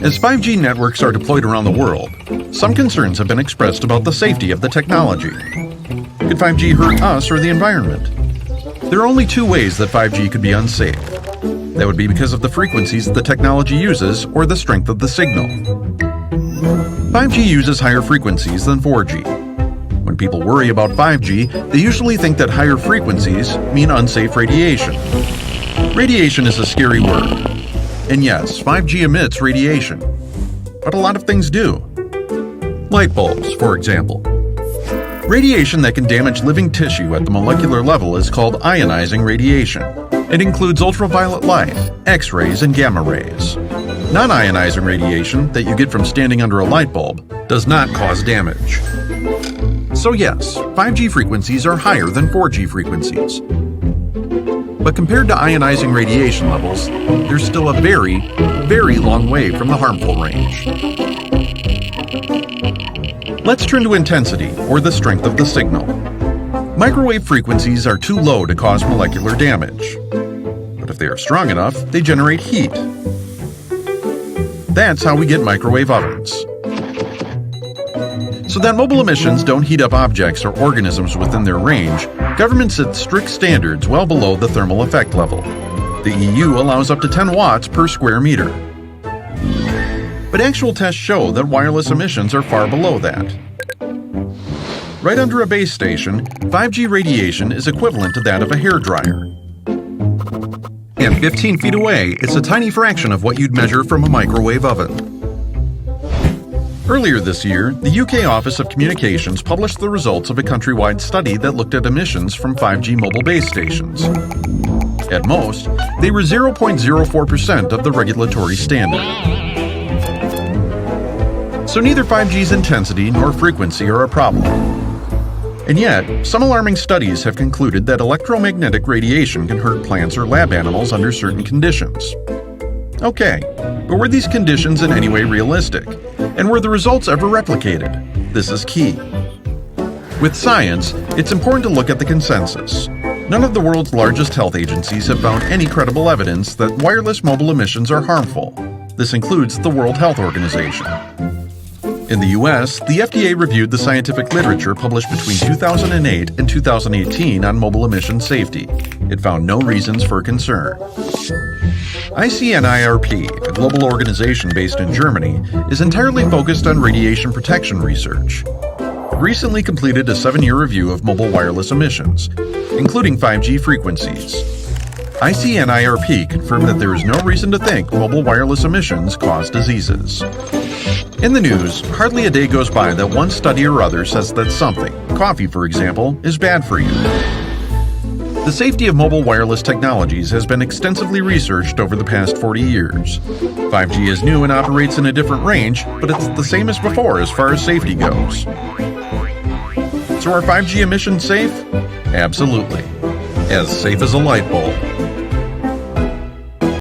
As 5G networks are deployed around the world, some concerns have been expressed about the safety of the technology. Could 5G hurt us or the environment? There are only two ways that 5G could be unsafe. That would be because of the frequencies the technology uses or the strength of the signal. 5G uses higher frequencies than 4G. When people worry about 5G, they usually think that higher frequencies mean unsafe radiation. Radiation is a scary word. And yes, 5G emits radiation. But a lot of things do. Light bulbs, for example. Radiation that can damage living tissue at the molecular level is called ionizing radiation. It includes ultraviolet light, X-rays, and gamma rays. Non-ionizing radiation that you get from standing under a light bulb does not cause damage. So yes, 5G frequencies are higher than 4G frequencies. But compared to ionizing radiation levels, there's still a very, very long way from the harmful range. Let's turn to intensity, or the strength of the signal. Microwave frequencies are too low to cause molecular damage. But if they are strong enough, they generate heat. That's how we get microwave ovens. So that mobile emissions don't heat up objects or organisms within their range, government sets strict standards well below the thermal effect level. The EU allows up to 10 watts per square meter. But actual tests show that wireless emissions are far below that. Right under a base station, 5G radiation is equivalent to that of a hairdryer. And 15 feet away, it's a tiny fraction of what you'd measure from a microwave oven. Earlier this year, the UK Office of Communications published the results of a countrywide study that looked at emissions from 5G mobile base stations. At most, they were 0.04% of the regulatory standard. So neither 5G's intensity nor frequency are a problem. And yet, some alarming studies have concluded that electromagnetic radiation can hurt plants or lab animals under certain conditions. Okay, but were these conditions in any way realistic? And were the results ever replicated? This is key. With science, it's important to look at the consensus. None of the world's largest health agencies have found any credible evidence that wireless mobile emissions are harmful. This includes the World Health Organization. In the US, the FDA reviewed the scientific literature published between 2008 and 2018 on mobile emission safety. It found no reasons for concern. ICNIRP, a global organization based in Germany, is entirely focused on radiation protection research. It recently completed a 7-year review of mobile wireless emissions, including 5G frequencies. ICNIRP confirmed that there is no reason to think mobile wireless emissions cause diseases. In the news, hardly a day goes by that one study or other says that something, coffee for example, is bad for you. The safety of mobile wireless technologies has been extensively researched over the past 40 years. 5G is new and operates in a different range, but it's the same as before as far as safety goes. So are 5G emissions safe? Absolutely. As safe as a light bulb.